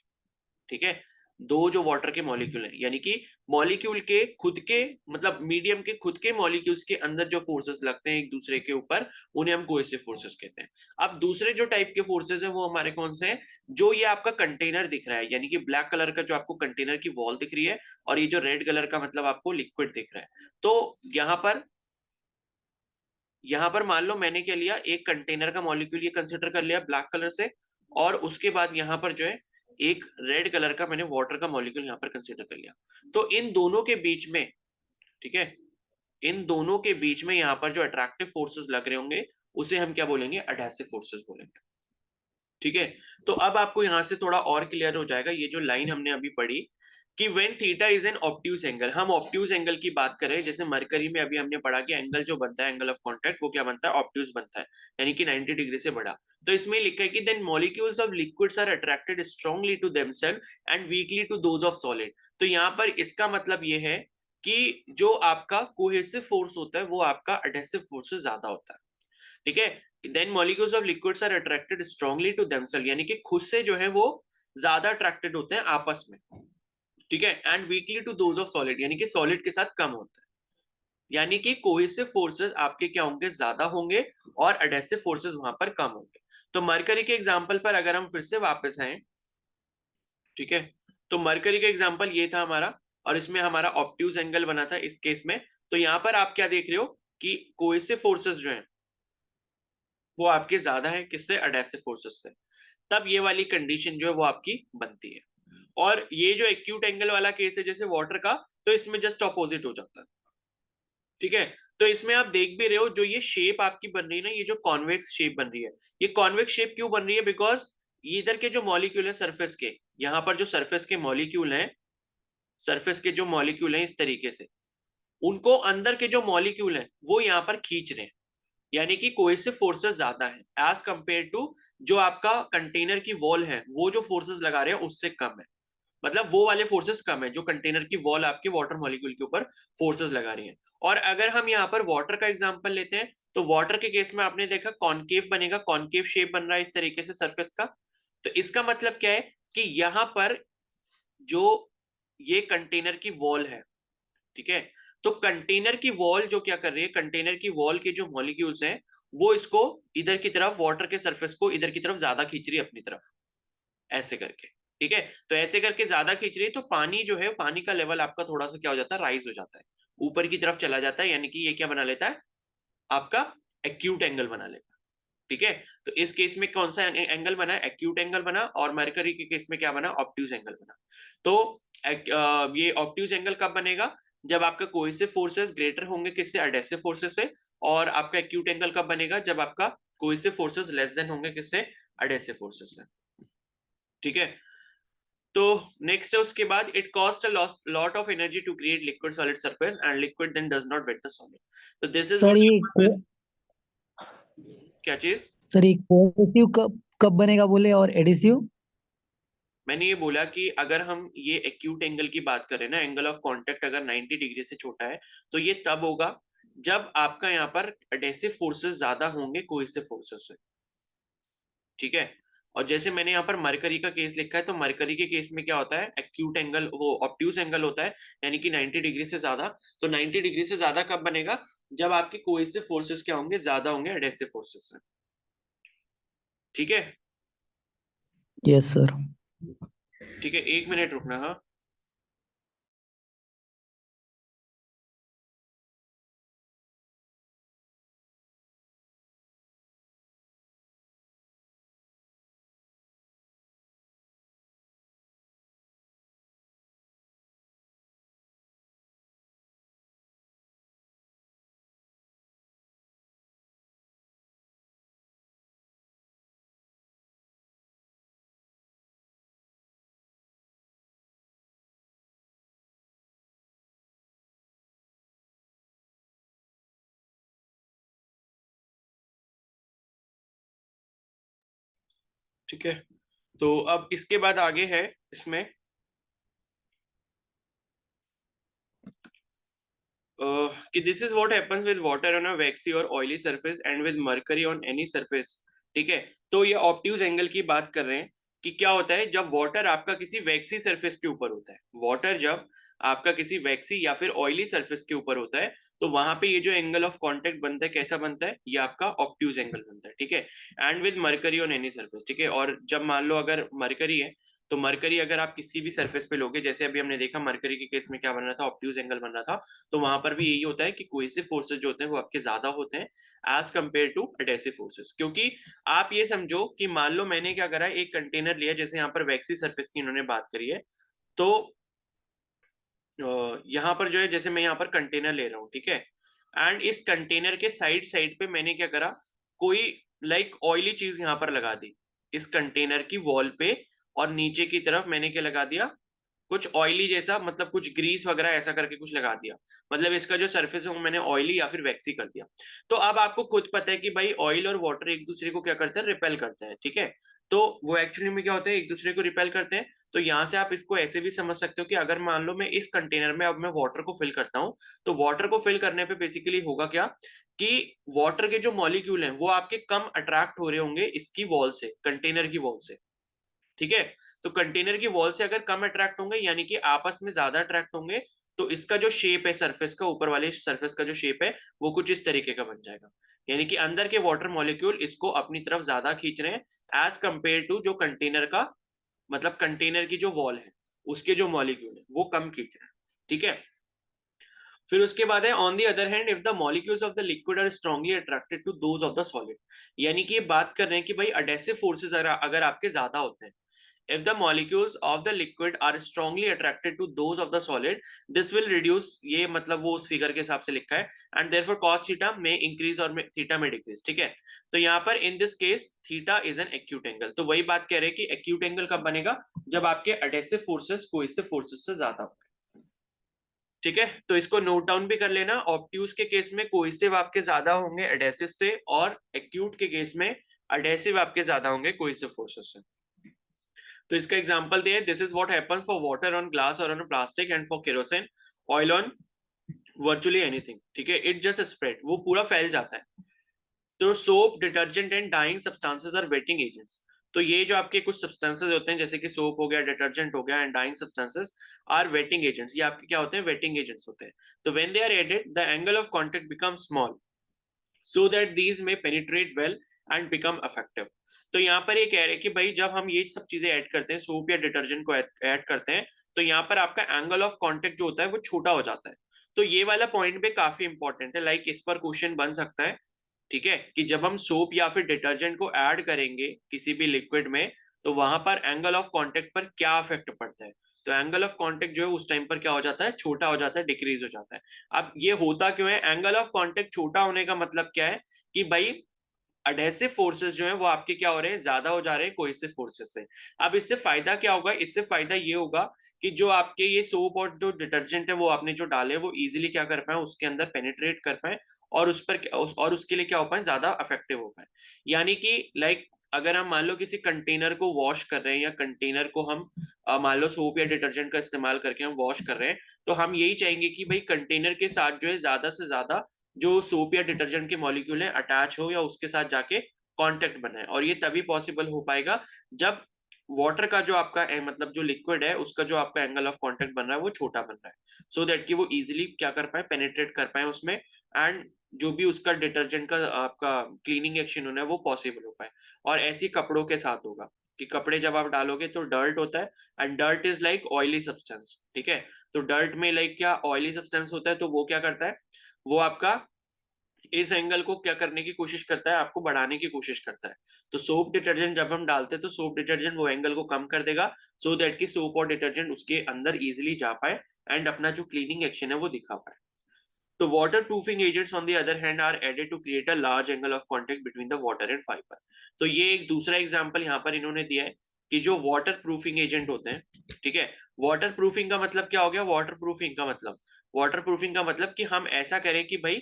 ठीक है, दो जो वाटर के मॉलिक्यूल हैं यानी कि मॉलिक्यूल के खुद के मतलब मीडियम के खुद के मॉलिक्यूल्स के अंदर जो फोर्सेस लगते हैं एक दूसरे के ऊपर उन्हें हम कोहेसिव फोर्सेस कहते हैं। अब दूसरे जो टाइप के फोर्सेस हैं वो हमारे कौन से हैं, जो ये आपका कंटेनर दिख रहा है यानी कि ब्लैक कलर का जो आपको कंटेनर की वॉल दिख रही है और ये जो रेड कलर का मतलब आपको लिक्विड दिख रहा है। तो यहाँ पर मान लो मैंने क्या लिया, एक कंटेनर का मॉलिक्यूल ये कंसिडर कर लिया ब्लैक कलर से, और उसके बाद यहाँ पर जो है एक रेड कलर का मैंने वाटर का मॉलिक्यूल यहाँ पर कंसिडर कर लिया। तो इन दोनों के बीच में, ठीक है, इन दोनों के बीच में यहाँ पर जो अट्रैक्टिव फोर्सेस लग रहे होंगे उसे हम क्या बोलेंगे, एडहेसिव फोर्सेस बोलेंगे। ठीक है, तो अब आपको यहां से थोड़ा और क्लियर हो जाएगा ये जो लाइन हमने अभी पढ़ी कि when theta is an obtuse angle, हम ऑब्ट्यूज एंगल की बात करें, जैसे मरकरी में अभी हमने पढ़ा कि एंगल जो बनता है एंगल ऑफ कांटेक्ट वो क्या बनता है, ऑब्ट्यूज बनता है, यानी कि 90 डिग्री से बड़ा। तो इसमें लिखा है कि then molecules of liquids are attracted strongly to themselves and weakly to those of solid. तो यहाँ पर इसका मतलब ये है कि जो आपका कोहेसिव फोर्स होता है वो आपका एडहेसिव फोर्स से ज्यादा होता है। ठीक है, then molecules of liquids are attracted strongly to themselves, यानी कि खुद से जो है वो ज्यादा अट्रैक्टेड होते हैं आपस में। ठीक है, and weakly to those of solid, यानी कि सॉलिड के साथ कम होता है। यानी कि कोहेसिव फोर्सेस आपके क्या होंगे, ज्यादा होंगे और एडहेसिव फोर्सेस वहां पर कम होंगे। तो मरकरी के एग्जांपल पर अगर हम फिर से वापस आए, ठीक है, तो मरकरी का एग्जांपल ये था हमारा और इसमें हमारा ऑब्ट्यूज एंगल बना था इस केस में। तो यहां पर आप क्या देख रहे हो कि कोहेसिव फोर्सेस जो है वो आपके ज्यादा है किससे, एडहेसिव फोर्सेस से। तब ये वाली कंडीशन जो है वो आपकी बनती है। और ये जो एक्यूट एंगल वाला केस है जैसे वाटर का, तो इसमें जस्ट ऑपोजिट हो जाता है। ठीक है, तो इसमें आप देख भी रहे हो जो ये शेप आपकी बन रही है ना, ये जो कॉन्वेक्स शेप बन रही है, ये कॉन्वेक्स शेप क्यों बन रही है, बिकॉज इधर के जो मॉलिक्यूल है सरफेस के, यहाँ पर जो सरफेस के मॉलिक्यूल हैं, सरफेस के जो मॉलिक्यूल हैं इस तरीके से, उनको अंदर के जो मॉलिक्यूल हैं वो यहाँ पर खींच रहे हैं, यानी कि कोहेसिव फोर्सेस ज्यादा है एज कंपेयर टू जो आपका कंटेनर की वॉल है, वो जो फोर्सेस लगा रहे हैं उससे कम है। मतलब वो वाले फोर्सेस कम है जो कंटेनर की वॉल आपके वाटर मॉलिक्यूल के ऊपर फोर्सेस लगा रही है। और अगर हम यहाँ पर वाटर का एग्जांपल लेते हैं तो वाटर के केस में आपने देखा कॉनकेव बनेगा, कॉनकेव शेप बन रहा है इस तरीके से सरफेस का। तो इसका मतलब क्या है कि यहाँ पर जो ये कंटेनर की वॉल है, ठीक है, तो कंटेनर की वॉल जो क्या कर रही है, कंटेनर की वॉल के जो मॉलिक्यूल्स हैं वो इसको इधर की तरफ, वाटर के सरफेस को इधर की तरफ ज्यादा खींच रही है अपनी तरफ, ऐसे करके। ठीक है, तो ऐसे करके ज्यादा खींच रही है, तो पानी जो है, पानी का लेवल आपका थोड़ा सा क्या हो जाता है, राइज हो जाता है, ऊपर की तरफ चला जाता है, यानी कि ये क्या बना लेता है, आपका एक्यूट एंगल बना लेगा। ठीक है, तो इस केस में कौन सा एंगल बना, एक्यूट एंगल बना, और मरकरी के केस में क्या बना, ऑब्ट्यूज एंगल बना। तो ये ऑब्ट्यूज एंगल कब बनेगा, जब आपका कोहेसिव फोर्सेस ग्रेटर होंगे किससे, एडहेसिव फोर्सेस से। और आपका एक्यूट एंगल कब बनेगा, जब आपका कोहेसिव फोर्सेस लेस देन होंगे किससे, एडहेसिव फोर्सेस से। ठीक है, तो नेक्स्ट है उसके बाद, it cost a lot of energy to create liquid solid surface and liquid then does not wet the solid. तो दिस इज सर व्हाट ये हैपेंस विद, क्या चीज। सर ये कोएसिव कब कब बनेगा बोले, और एडिसिव? मैंने ये बोला कि अगर हम ये एक्यूट एंगल की बात करें ना, एंगल ऑफ कांटेक्ट अगर 90 डिग्री से छोटा है, तो ये तब होगा जब आपका यहाँ पर एडेसिव फोर्सेस ज्यादा होंगे कोहेसिव फोर्सेस से। ठीक है, और जैसे मैंने यहाँ पर मरकरी का केस लिखा है, तो मरकरी के केस में क्या होता है, एक्यूट एंगल वो ऑब्ट्यूज एंगल होता है, यानी कि 90 डिग्री से ज्यादा। तो 90 डिग्री से ज्यादा कब बनेगा, जब आपके कोहेसिव फोर्सेस क्या होंगे, ज्यादा होंगे एडेसिव फोर्सेस से। ठीक है, यस सर। ठीक है, 1 मिनट रुकना, हाँ। ठीक है, तो अब इसके बाद आगे है इसमें, कि this is what happens with water on a waxy और oily surface and with mercury on any surface. ठीक है, तो ये ऑब्ट्यूज एंगल की बात कर रहे हैं कि क्या होता है जब वाटर आपका किसी वैक्सी सरफेस के ऊपर होता है, वाटर जब आपका किसी वैक्सी या फिर ऑयली सरफेस के ऊपर होता है, तो वहां पे ये जो एंगल ऑफ कांटेक्ट बनता है कैसा बनता है, ये आपका ऑब्ट्यूज एंगल बनता है। ठीक है, and with mercury on any surface. ठीक है, और जब मान लो अगर मरकरी है, तो मरकरी अगर आप किसी भी सरफेस पे लोगे, जैसे अभी हमने देखा मरकरी के केस में क्या बन रहा था, ऑब्ट्यूज एंगल बन रहा था, तो वहां पर भी यही होता है कि कोहेसिव फोर्सेस जो होते हैं वो आपके ज्यादा होते हैं as compare to adhesive forces. क्योंकि आप ये समझो कि मान लो मैंने क्या करा, एक कंटेनर लिया, जैसे यहाँ पर वैक्सी सरफेस की इन्होंने बात करी है, तो यहाँ पर जो है, जैसे मैं यहाँ पर कंटेनर ले रहा हूँ, ठीक है, एंड इस कंटेनर के साइड साइड पे मैंने क्या करा, कोई लाइक ऑयली चीज यहाँ पर लगा दी इस कंटेनर की वॉल पे, और नीचे की तरफ मैंने क्या लगा दिया, कुछ ऑयली जैसा, मतलब कुछ ग्रीस वगैरह ऐसा करके कुछ लगा दिया, मतलब इसका जो सरफेस है वो मैंने ऑयली या फिर वैक्सी कर दिया। तो अब आपको खुद पता है कि भाई ऑयल और वाटर एक दूसरे को क्या करते हैं, रिपेल करते हैं। ठीक है, तो वो एक्चुअली में क्या होता है, एक दूसरे को रिपेल करते हैं। तो यहाँ से आप इसको ऐसे भी समझ सकते हो कि अगर मान लो मैं इस कंटेनर में अब मैं वाटर को फिल करता हूँ, तो वाटर को फिल करने पे बेसिकली होगा क्या, कि वाटर के जो मॉलिक्यूल हैं वो आपके कम अट्रैक्ट हो रहे होंगे इसकी वॉल से, कंटेनर की वॉल से। ठीक है, तो कंटेनर की वॉल से अगर कम अट्रैक्ट होंगे, यानी कि आपस में ज्यादा अट्रैक्ट होंगे, तो इसका जो शेप है सरफेस का, ऊपर वाले सरफेस का जो शेप है वो कुछ इस तरीके का बन जाएगा, यानी कि अंदर के वाटर मॉलिक्यूल इसको अपनी तरफ ज्यादा खींच रहे हैं एज कंपेयर टू जो कंटेनर का, मतलब कंटेनर की जो वॉल है उसके जो मॉलिक्यूल है वो कम खींच रहे हैं। ठीक है, फिर उसके बाद है, on the other hand if the molecules of the liquid are strongly attracted to those of the solid, यानी कि ये बात कर रहे हैं कि भाई अडेसिव फोर्सेस अगर आपके ज्यादा होते हैं, if the molecules of the liquid are strongly attracted to those of the solid, this will reduce, ये मतलब वो उस फिगर के हिसाब से लिखा है, and therefore cos theta may increase और theta may decrease। ठीक है, तो यहाँ पर in this case theta is an acute angle। तो वही बात कह रहे हैं कि acute angle कब बनेगा, जब आपके adhesive forces cohesive forces से ज्यादा हो। ठीक है, तो इसको नोट डाउन भी कर लेना, ऑब्ट्यूज के केस में कोहेसिव आपके ज्यादा होंगे एडेसिव से, और एक्यूट के केस में एडेसिव आपके ज्यादा होंगे कोहेसिव फोर्सेस से। तो इसका एग्जांपल दिया, this is what happens for water on glass और on plastic and for kerosene oil on virtually anything. ठीक है, इट जस्ट स्प्रेड, वो पूरा फैल जाता है। तो soap, detergent and dyeing substances are wetting agents. तो ये जो आपके कुछ सब्सटेंसेस होते हैं, जैसे कि सोप हो गया, डिटर्जेंट हो गया, and dyeing substances are wetting agents, ये आपके क्या होते हैं, वेटिंग एजेंट्स होते हैं। तो when they are added the angle of contact become small, so that these may penetrate well and become effective. तो यहाँ पर ये कह रहे हैं कि भाई जब हम ये सब चीजें ऐड करते हैं, सोप या डिटर्जेंट को ऐड करते हैं, तो यहाँ पर आपका एंगल ऑफ कांटेक्ट जो होता है वो छोटा हो जाता है। तो ये वाला पॉइंट भी काफी इंपॉर्टेंट है, लाइक इस पर क्वेश्चन बन सकता है, ठीक है, कि जब हम सोप या फिर डिटर्जेंट को ऐड करेंगे किसी भी लिक्विड में, तो वहां पर एंगल ऑफ कांटेक्ट पर क्या इफेक्ट पड़ता है। तो एंगल ऑफ कांटेक्ट जो है उस टाइम पर क्या हो जाता है, छोटा हो जाता है, डिक्रीज हो जाता है। अब ये होता क्यों है, एंगल ऑफ कांटेक्ट छोटा होने का मतलब क्या है कि भाई अडेसिव फोर्सेस जो है वो आपके क्या हो रहे हैं, ज्यादा हो जा रहे हैं कोहेसिव फोर्सेस से। अब इससे फायदा क्या होगा, इससे फायदा ये होगा कि जो आपके ये सोप और जो डिटर्जेंट है वो आपने जो डाले वो इजीली क्या कर पाए, उसके अंदर पेनिट्रेट कर पाए और और उसके लिए क्या हो पाए, ज्यादा इफेक्टिव हो पाए। यानी कि लाइक अगर हम मान लो किसी कंटेनर को वॉश कर रहे हैं, या कंटेनर को हम मान लो सोप या डिटर्जेंट का इस्तेमाल करके हम वॉश कर रहे हैं, तो हम यही चाहेंगे कि भाई कंटेनर के साथ जो है ज्यादा से ज्यादा जो सोप या डिटर्जेंट के मॉलिक्यूल है अटैच हो या उसके साथ जाके कांटेक्ट बनाए। और ये तभी पॉसिबल हो पाएगा जब वाटर का जो आपका मतलब जो लिक्विड है उसका जो आपका एंगल ऑफ कांटेक्ट बन रहा है वो छोटा बन रहा है, सो दैट कि वो इजीली क्या कर पाए, पेनिट्रेट कर पाए उसमें, एंड जो भी उसका डिटर्जेंट का आपका क्लीनिंग एक्शन होना है वो पॉसिबल हो पाए। और ऐसे कपड़ों के साथ होगा कि कपड़े जब आप डालोगे तो डर्ट होता है, and dirt is like oily substance, ठीक है। तो डर्ट में लाइक क्या ऑयली सब्सटेंस होता है, तो वो क्या करता है, वो आपका इस एंगल को क्या करने की कोशिश करता है, आपको बढ़ाने की कोशिश करता है। तो सोप डिटर्जेंट जब हम डालते हैं तो सोप डिटर्जेंट वो एंगल को कम कर देगा, सो दैट कि सोप और डिटर्जेंट उसके अंदर इजीली जा पाए एंड अपना जो क्लीनिंग एक्शन है वो दिखा पाए। तो waterproofing agents on the other hand are added to create a large angle of contact between the water and fibre. तो ये एक दूसरा एग्जांपल यहाँ पर इन्होंने दिया है कि जो वाटर प्रूफिंग एजेंट होते हैं, ठीक है। वाटर प्रूफिंग का मतलब क्या हो गया, वाटर प्रूफिंग का मतलब कि हम ऐसा करें कि भाई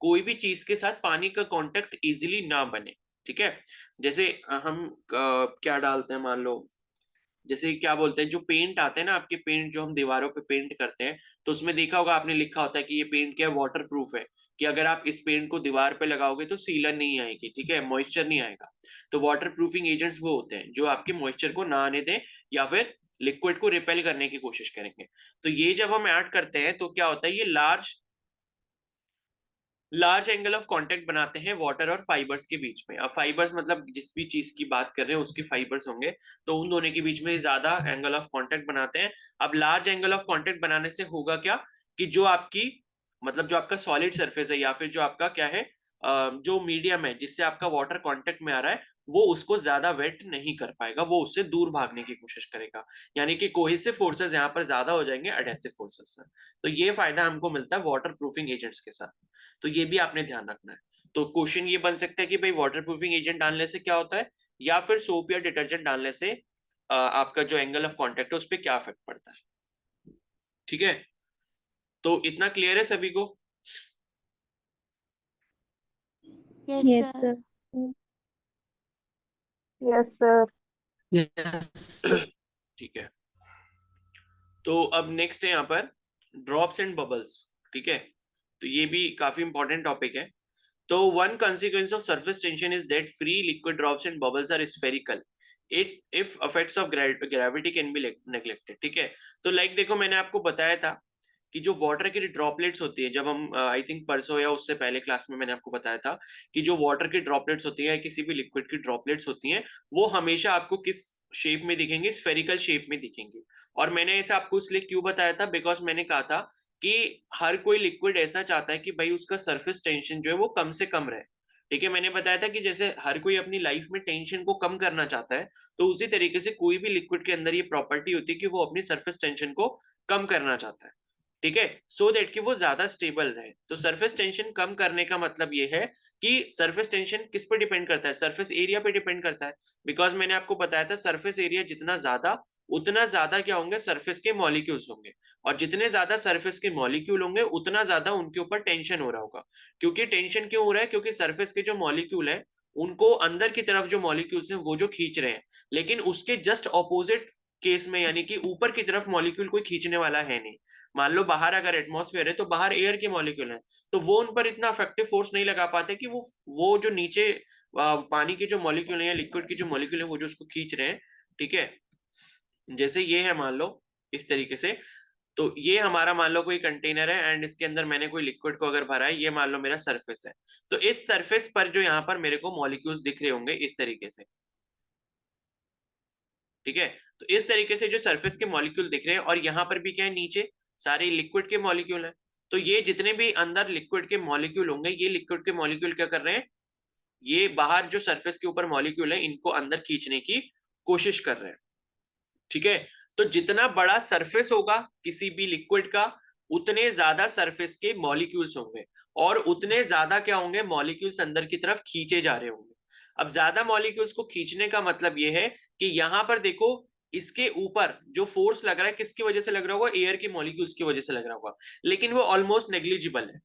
कोई भी चीज के साथ पानी का कांटेक्ट इजीली ना बने, ठीक है। जैसे हम क्या डालते हैं, मान लो जैसे क्या बोलते हैं, जो पेंट आते हैं ना आपके, पेंट जो हम दीवारों पे पेंट करते हैं, तो उसमें देखा होगा आपने, लिखा होता है कि ये पेंट क्या है, वाटर प्रूफ है, कि अगर आप इस पेंट को दीवार पे लगाओगे तो सीलन नहीं आएगी, ठीक है, मॉइस्चर नहीं आएगा। तो वाटर प्रूफिंग एजेंट्स वो होते हैं जो आपके मॉइस्चर को ना आने दें या फिर लिक्विड को रिपेल करने की कोशिश करेंगे। तो ये जब हम ऐड करते हैं तो क्या होता है, ये लार्ज एंगल ऑफ कांटेक्ट बनाते हैं वाटर और फाइबर्स के बीच में। अब फाइबर्स मतलब जिस भी चीज की बात कर रहे हैं उसके फाइबर्स होंगे, तो उन दोनों के बीच में ज्यादा एंगल ऑफ कांटेक्ट बनाते हैं। अब लार्ज एंगल ऑफ कांटेक्ट बनाने से होगा क्या, कि जो आपकी मतलब जो आपका सॉलिड सरफेस है या फिर जो आपका क्या है जो मीडियम है जिससे आपका वाटर कांटेक्ट में आ रहा है, वो उसको ज्यादा वेट नहीं कर पाएगा, वो उससे दूर भागने की कोशिश करेगा। यानी कि कोहेसिव फोर्सेस यहाँ पर ज्यादा हो जाएंगे एडहेसिव फोर्सेस से। तो ये फायदा हमको मिलता है वाटर प्रूफिंग एजेंट्स के साथ। तो ये भी आपने ध्यान रखना है। तो क्वेश्चन ये बन सकता है कि भाई वाटर प्रूफिंग एजेंट डालने से क्या होता है, या फिर सोप या डिटर्जेंट डालने से आपका जो एंगल ऑफ कांटेक्ट है उस पर क्या इफेक्ट पड़ता है, ठीक है। तो इतना क्लियर है सभी को। Yes sir. Yes sir. ठीक है, तो अब नेक्स्ट है यहाँ पर ड्रॉप्स एंड बबल्स, ठीक है। तो ये भी काफी इंपॉर्टेंट टॉपिक है। तो one consequence of surface tension is that free liquid drops and bubbles are spherical. It if effects of gravity can be neglected, ठीक है। तो लाइक देखो मैंने आपको बताया था कि जो वाटर की ड्रॉपलेट्स होती है, जब हम आई थिंक परसों या उससे पहले क्लास में मैंने आपको बताया था कि जो वाटर की ड्रॉपलेट्स होती है, किसी भी लिक्विड की ड्रॉपलेट्स होती हैं, वो हमेशा आपको किस शेप में दिखेंगे, स्फेरिकल शेप में दिखेंगे। और मैंने ऐसा आपको इसलिए क्यों बताया था, बिकॉज मैंने कहा था कि हर कोई लिक्विड ऐसा चाहता है कि भाई उसका सरफेस टेंशन जो है वो कम से कम रहे, ठीक है। मैंने बताया था कि जैसे हर कोई अपनी लाइफ में टेंशन को कम करना चाहता है, तो उसी तरीके से कोई भी लिक्विड के अंदर ये प्रॉपर्टी होती है कि वो अपनी सरफेस टेंशन को कम करना चाहता है, ठीक है, सो दैट कि वो ज्यादा स्टेबल रहे। तो सरफेस टेंशन कम करने का मतलब ये है कि सरफेस टेंशन किस पे डिपेंड करता है, सरफेस एरिया पे डिपेंड करता है। बिकॉज मैंने आपको बताया था सरफेस एरिया जितना ज्यादा, उतना ज्यादा क्या होंगे, सरफेस के मॉलिक्यूल्स होंगे। और जितने ज्यादा सरफेस के मॉलिक्यूल होंगे उतना ज्यादा उनके ऊपर टेंशन हो रहा होगा। क्योंकि टेंशन क्यों हो रहा है, क्योंकि सरफेस के जो मॉलिक्यूल है उनको अंदर की तरफ जो मॉलिक्यूल्स हैं वो जो खींच रहे हैं, लेकिन उसके जस्ट ऑपोजिट केस में, यानी कि ऊपर की तरफ मॉलिक्यूल कोई खींचने वाला है नहीं। मान लो बाहर अगर एटमॉस्फेयर है तो बाहर एयर के मॉलिक्यूल हैं, तो वो उन पर इतना इफेक्टिव फोर्स नहीं लगा पाते कि वो जो नीचे पानी के जो मॉलिक्यूल है या लिक्विड की जो मॉलिक्यूल है वो जो उसको खींच रहे हैं, ठीक है। जैसे ये है मान लो इस तरीके से, तो ये हमारा मान लो कोई कंटेनर है एंड इसके अंदर मैंने कोई लिक्विड को अगर भरा है, ये मान लो मेरा सरफेस है। तो इस सरफेस पर जो यहाँ पर मेरे को मॉलिक्यूल्स दिख रहे होंगे इस तरीके से, ठीक है। तो इस तरीके से जो सरफेस के मॉलिक्यूल दिख रहे हैं, और यहाँ पर भी क्या है, नीचे सारे लिक्विड के मॉलिक्यूल हैं। तो ये जितने भी अंदर लिक्विड के मॉलिक्यूल होंगे, ये लिक्विड के मॉलिक्यूल क्या कर रहे हैं, ये बाहर जो सरफेस के ऊपर मॉलिक्यूल है इनको अंदर खींचने की कोशिश कर रहे हैं, ठीक है। तो जितना बड़ा सरफेस होगा किसी भी लिक्विड का, उतने ज्यादा सरफेस के मॉलिक्यूल्स होंगे, और उतने ज्यादा क्या होंगे, मॉलिक्यूल्स अंदर की तरफ खींचे जा रहे होंगे। अब ज्यादा मॉलिक्यूल्स को खींचने का मतलब ये है कि यहां पर देखो, इसके ऊपर जो फोर्स लग रहा है किसकी वजह से लग रहा होगा, एयर के मॉलिक्यूल्स की वजह से लग रहा होगा, लेकिन वो ऑलमोस्ट नेग्लिजिबल है,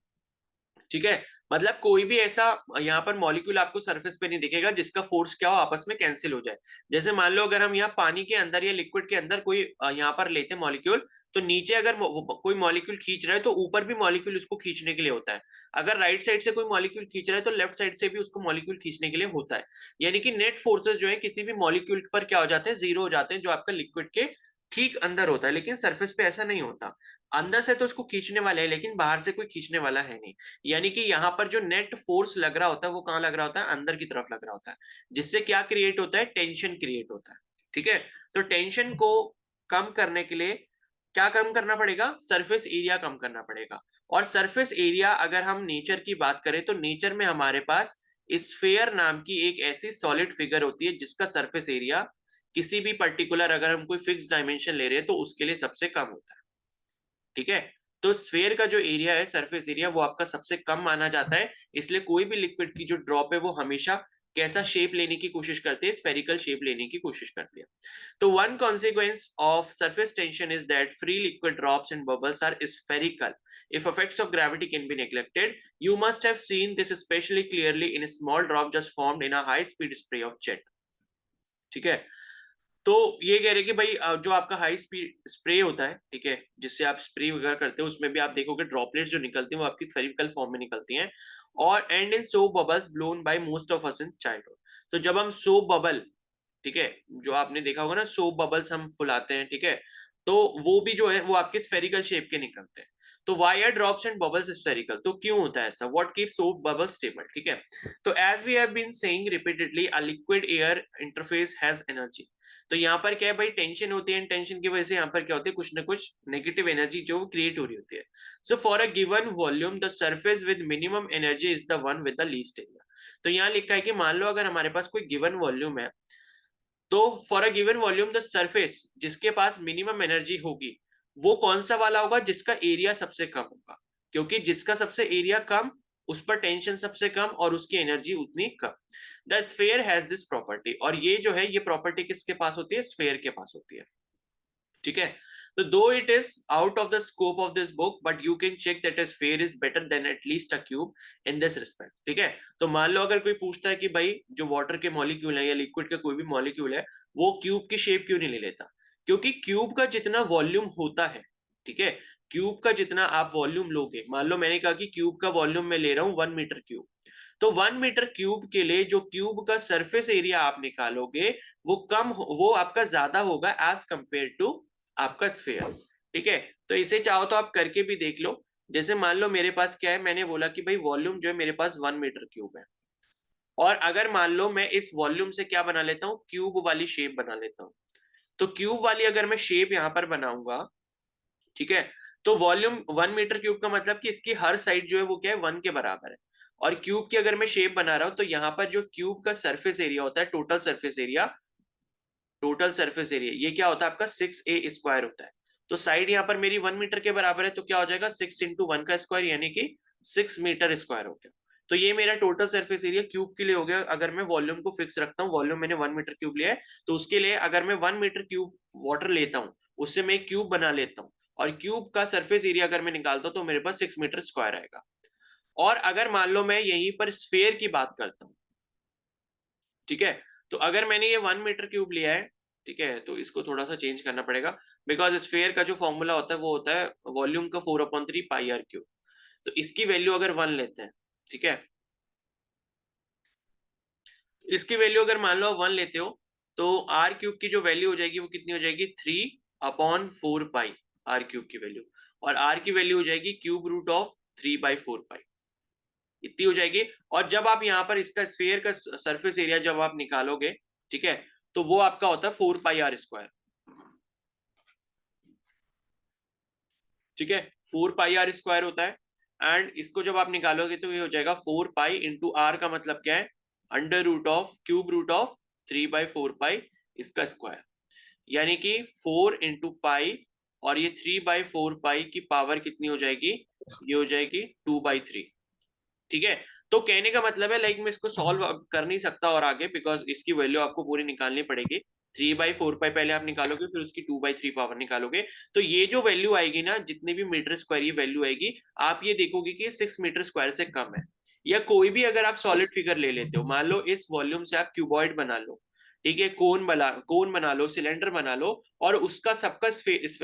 ठीक है। मतलब कोई भी ऐसा यहाँ पर मॉलिक्यूल आपको सरफेस पे नहीं दिखेगा जिसका फोर्स क्या हो, आपस में कैंसिल हो जाए। जैसे मान लो अगर हम यहाँ पानी के अंदर या लिक्विड के अंदर कोई यहाँ पर लेते मॉलिक्यूल, तो नीचे अगर कोई मॉलिक्यूल खींच रहा है तो ऊपर भी मॉलिक्यूल उसको खींचने के लिए होता है। अगर राइट साइड से कोई मॉलिक्यूल खींच रहा है तो लेफ्ट साइड से भी उसको मॉलिक्यूल खींचने के लिए होता है। यानी कि नेट फोर्सेस जो है किसी भी मॉलिक्यूल पर क्या हो जाते हैं, जीरो हो जाते हैं, जो आपका लिक्विड के ठीक अंदर होता है। लेकिन सरफेस पे ऐसा नहीं होता, अंदर से तो उसको खींचने वाला है लेकिन बाहर से कोई खींचने वाला है नहीं। यानी कि यहाँ पर जो नेट फोर्स लग रहा होता है वो कहाँ लग रहा होता है, अंदर की तरफ लग रहा होता है, जिससे क्या क्रिएट होता है, टेंशन क्रिएट होता है, ठीक है। तो टेंशन को कम करने के लिए क्या कम करना पड़ेगा, सरफेस एरिया कम करना पड़ेगा। और सरफेस एरिया अगर हम नेचर की बात करें तो नेचर में हमारे पास स्फेयर नाम की एक ऐसी सॉलिड फिगर होती है जिसका सरफेस एरिया किसी भी पर्टिकुलर, अगर हम कोई फिक्स डायमेंशन ले रहे हैं तो उसके लिए सबसे कम होता है, ठीक है। तो स्फेयर का जो एरिया है, सरफेस एरिया, वो आपका सबसे कम माना जाता है। इसलिए कोई भी लिक्विड की जो ड्रॉप है वो हमेशा कैसा शेप लेने की कोशिश करते हैं, स्फेरिकल शेप लेने की कोशिश करते हैं। तो one consequence of surface tension is that free liquid drops and bubbles are spherical if effects of gravity can be neglected. You must have seen this especially clearly in a small drop just formed in a high speed spray of jet, ठीक है। तो ये कह रहे कि भाई जो आपका हाई स्पीड स्प्रे होता है, ठीक है, जिससे आप स्प्रे वगैरह करते हो, उसमें भी आप देखोगे ड्रॉपलेट्स जो निकलती हैं वो आपकी स्फेरिकल फॉर्म में निकलती हैं। और and in soap bubbles blown by most of us in childhood. तो जब हम सोप बबल, ठीक है, जो आपने देखा होगा ना, सोप बबल्स हम फुलाते हैं, ठीक है, तो वो भी जो है वो आपके स्फेरिकल शेप के निकलते हैं। तो why are drops and bubbles spherical, तो क्यों होता है ऐसा, what keep soap bubbles stable, ठीक है। तो as we have been saying repeatedly, a liquid air interface has energy. तो यहाँ पर क्या है भाई, टेंशन होती है, टेंशन की वजह से यहाँ पर क्या होती है, कुछ ना कुछ नेगेटिव एनर्जी जो क्रिएट हो रही होती है। So for a given volume the surface with minimum energy is the one with the least area. तो यहाँ लिखा है कि मान लो अगर हमारे पास कोई गिवन वॉल्यूम है, तो for a given volume the surface जिसके पास मिनिमम एनर्जी होगी वो कौन सा वाला होगा, जिसका एरिया सबसे कम होगा, क्योंकि जिसका सबसे एरिया कम उस पर टेंशन सबसे कम और उसकी एनर्जी उतनी कम। The sphere has this property, और ये जो है ये प्रॉपर्टी किसके पास होती है, स्फेयर के पास होती है, ठीक है। तो though it is out of the scope of this book but you can check that sphere is better than at least a cube in this respect, ठीक है। तो मान लो अगर कोई पूछता है कि भाई जो वाटर के मॉलिक्यूल है या लिक्विड का कोई भी मॉलिक्यूल है वो क्यूब की शेप क्यों नहीं ले लेता, क्योंकि क्यूब का जितना वॉल्यूम होता है, ठीक है, क्यूब का जितना आप वॉल्यूम लोगे, मान लो मैंने कहा कि क्यूब का वॉल्यूम मैं ले रहा हूँ 1 मीटर क्यूब, तो 1 मीटर क्यूब के लिए जो क्यूब का सरफेस एरिया आप निकालोगे वो आपका ज्यादा होगा एज कंपेयर टू आपका स्फेयर, ठीक है। तो इसे चाहो तो आप करके भी देख लो। जैसे मान लो मेरे पास क्या है, मैंने बोला कि भाई वॉल्यूम जो है मेरे पास 1 मीटर क्यूब है, और अगर मान लो मैं इस वॉल्यूम से क्या बना लेता हूँ, क्यूब वाली शेप बना लेता हूँ। तो क्यूब वाली अगर मैं शेप यहाँ पर बनाऊंगा, ठीक है, तो वॉल्यूम 1 मीटर क्यूब का मतलब कि इसकी हर साइड जो है वो क्या है, 1 के बराबर है। और क्यूब की अगर मैं शेप बना रहा हूं तो यहाँ पर जो क्यूब का सरफेस एरिया होता है, टोटल सरफेस एरिया ये क्या होता है आपका 6a² होता है। तो साइड यहाँ पर मेरी 1 मीटर के बराबर है, तो क्या हो जाएगा 6 × 1 का स्क्वायर, यानी कि 6 मीटर स्क्वायर हो गया। तो ये मेरा टोटल सरफेस एरिया क्यूब के लिए हो गया। अगर मैं वॉल्यूम को फिक्स रखता हूँ, वॉल्यूम मैंने 1 मीटर क्यूब लिया है, तो उसके लिए अगर मैं 1 मीटर क्यूब वाटर लेता हूँ, उससे मैं एक क्यूब बना लेता हूँ, और क्यूब का सरफेस एरिया अगर मैं निकालता हूँ तो मेरे पास 6 मीटर स्क्वायर आएगा। और अगर मान लो मैं यहीं पर स्फेयर की बात करता हूँ, ठीक है, तो अगर मैंने ये 1 मीटर क्यूब लिया है, ठीक है, तो इसको थोड़ा सा चेंज करना पड़ेगा, बिकॉज स्फेयर का जो फॉर्मूला होता है वो होता है वॉल्यूम का 4/3 πr क्यूब। तो इसकी वैल्यू अगर 1 लेते हैं, ठीक है, इसकी वैल्यू अगर मान लो 1 लेते हो, तो आर क्यूब की जो वैल्यू हो जाएगी वो कितनी हो जाएगी, 3/4 पाई आर क्यूब की वैल्यू। और r की वैल्यू हो जाएगी क्यूब रूट ऑफ 3/4 पाई, इतनी हो जाएगी। और जब आप यहाँ पर इसका स्फीयर का सरफेस एरिया जब आप निकालोगे, ठीक है, तो वो आपका होता है 4πr²। ठीक है, 4πr² होता है। एंड इसको जब आप निकालोगे तो ये हो जाएगा 4 पाई इंटू आर का मतलब क्या है, under root of cube root of 3/4 pi इसका स्क्वायर, यानी कि 4 इंटू पाई और ये 3/4 पाई की पावर कितनी हो जाएगी, ये हो जाएगी 2/3। ठीक है, तो कहने का मतलब है लाइक मैं इसको सॉल्व कर नहीं सकता और आगे, बिकॉज इसकी वैल्यू आपको पूरी निकालनी पड़ेगी। 3/4 पाई पहले आप निकालोगे, फिर उसकी 2/3 पावर निकालोगे, तो ये जो वैल्यू आएगी ना, जितने भी मीटर स्क्वायर ये वैल्यू आएगी, आप ये देखोगे कि 6 मीटर स्क्वायर से कम है। या कोई भी अगर आप सॉलिड फिगर ले लेते हो, मान लो इस वॉल्यूम से आप क्यूबॉइड बना लो, ठीक है, कोन बना लो, सिलेंडर बना लो, और उसका सबका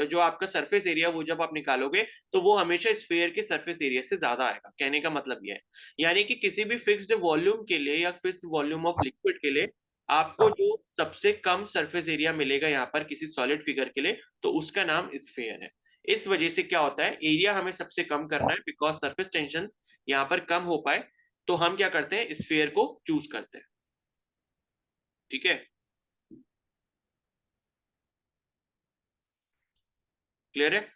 जो आपका सरफेस एरिया वो जब आप निकालोगे तो वो हमेशा स्फीयर के सरफेस एरिया से ज्यादा आएगा। कहने का मतलब ये है, यानी कि किसी भी फिक्स्ड वॉल्यूम के लिए या फिक्स्ड वॉल्यूम ऑफ लिक्विड के लिए आपको जो सबसे कम सरफेस एरिया मिलेगा यहाँ पर किसी सॉलिड फिगर के लिए, तो उसका नाम स्फीयर है। इस वजह से क्या होता है, एरिया हमें सबसे कम करना है, बिकॉज सरफेस टेंशन यहाँ पर कम हो पाए, तो हम क्या करते हैं, स्फीयर को चूज करते हैं। ठीक है, क्लियर है?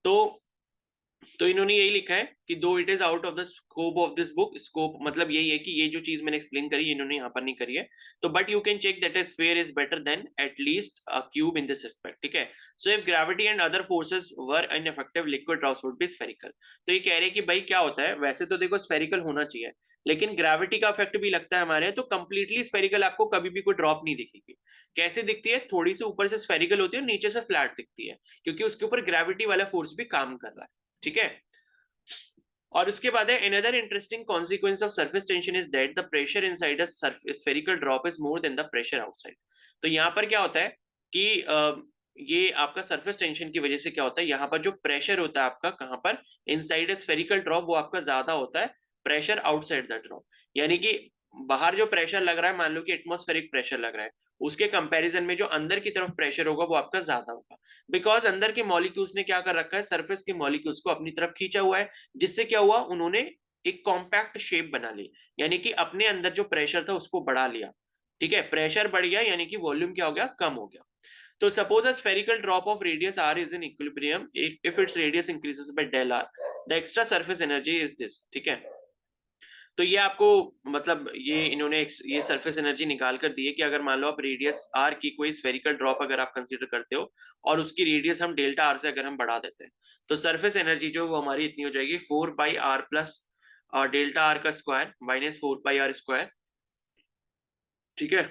तो इन्होंने यही लिखा है कि दो it is out of the scope of this book, scope मतलब यही है कि ये जो चीज मैंने एक्सप्लेन करी इन्होंने यहाँ पर नहीं करी है, तो but you can check that sphere is better than at least a cube in this respect. ठीक है, so if gravity and other forces were ineffective liquid drops would be spherical. तो ये कह रहे हैं कि भाई क्या होता है, वैसे तो देखो स्फेरिकल होना चाहिए, लेकिन ग्रेविटी का इफेक्ट भी लगता है हमारे, तो कंप्लीटली स्फेरिकल आपको कभी भी कोई ड्रॉप नहीं दिखेगी। कैसे दिखती है, थोड़ी सी ऊपर से स्फेरिकल होती है, नीचे से फ्लैट दिखती है, क्योंकि उसके ऊपर ग्रेविटी वाला फोर्स भी काम कर रहा है। ठीक है, और उसके बाद है another interesting consequence of surface tension is that the pressure inside a spherical drop is more than the pressure outside। तो यहाँ पर क्या होता है कि ये आपका सरफेस टेंशन की वजह से क्या होता है, यहाँ पर जो प्रेशर होता है आपका कहाँ पर, इनसाइड स्फेरिकल ड्रॉप, वो आपका ज्यादा होता है प्रेशर आउटसाइड द ड्रॉप। यानी कि बाहर जो प्रेशर लग रहा है, मान लो कि एटमॉस्फेरिक प्रेशर लग रहा है, उसके कंपैरिजन में जो अंदर की तरफ प्रेशर होगा वो आपका ज्यादा होगा, बिकॉज अंदर के मॉलिक्यूल्स ने क्या कर रखा है, सरफेस के मॉलिक्यूल्स को अपनी तरफ खींचा हुआ है, जिससे क्या हुआ, उन्होंने एक कॉम्पैक्ट शेप बना ली, यानी कि अपने अंदर जो प्रेशर था उसको बढ़ा लिया। ठीक है, प्रेशर बढ़ गया यानी कि वॉल्यूम क्या हो गया, कम हो गया। तो suppose a spherical drop of radius r is in equilibrium if its radius increases by del r, the extra surface energy is this. ठीक है, तो ये आपको मतलब ये इन्होंने ये सरफेस एनर्जी निकाल कर दी है कि अगर मान लो आप रेडियस r की कोई स्फेरिकल ड्रॉप अगर आप कंसीडर करते हो और उसकी रेडियस हम डेल्टा r से अगर हम बढ़ा देते हैं, तो सरफेस एनर्जी जो वो हमारी इतनी हो जाएगी 4πr प्लस डेल्टा r का स्क्वायर माइनस 4πr²। ठीक है,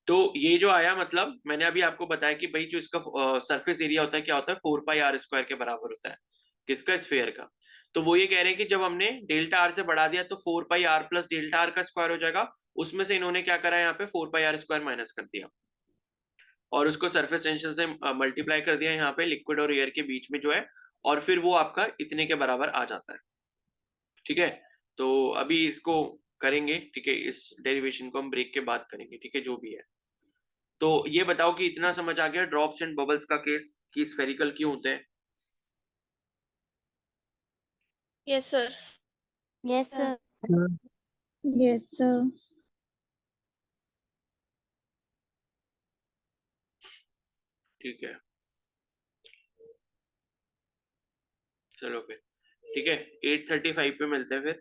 तो ये जो आया, मतलब मैंने अभी आपको बताया कि भाई जो इसका सरफेस एरिया होता है क्या होता है, 4πr² के बराबर होता है, किसका, स्फीयर का। तो वो ये कह रहे हैं कि जब हमने डेल्टा आर से बढ़ा दिया तो 4πr प्लस डेल्टा आर का स्क्वायर हो जाएगा, उसमें से इन्होंने क्या करा, यहाँ पे 4πr² माइनस कर दिया और उसको सरफेस टेंशन से मल्टीप्लाई कर दिया यहाँ पे लिक्विड और एयर के बीच में जो है, और फिर वो आपका इतने के बराबर आ जाता है। ठीक है, तो अभी इसको करेंगे, ठीक है, इस डेरिवेशन को हम ब्रेक के बाद करेंगे, ठीक है, जो भी है। तो ये बताओ कि इतना समझ आ गया ड्रॉप्स एंड बबल्स का केस, कि स्फेरिकल क्यों होते हैं? Yes, sir. Yes, sir. Yes, sir. ठीक है, चलो फिर, ठीक है, 8:35 पे मिलते हैं, फिर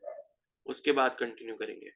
उसके बाद कंटिन्यू करेंगे।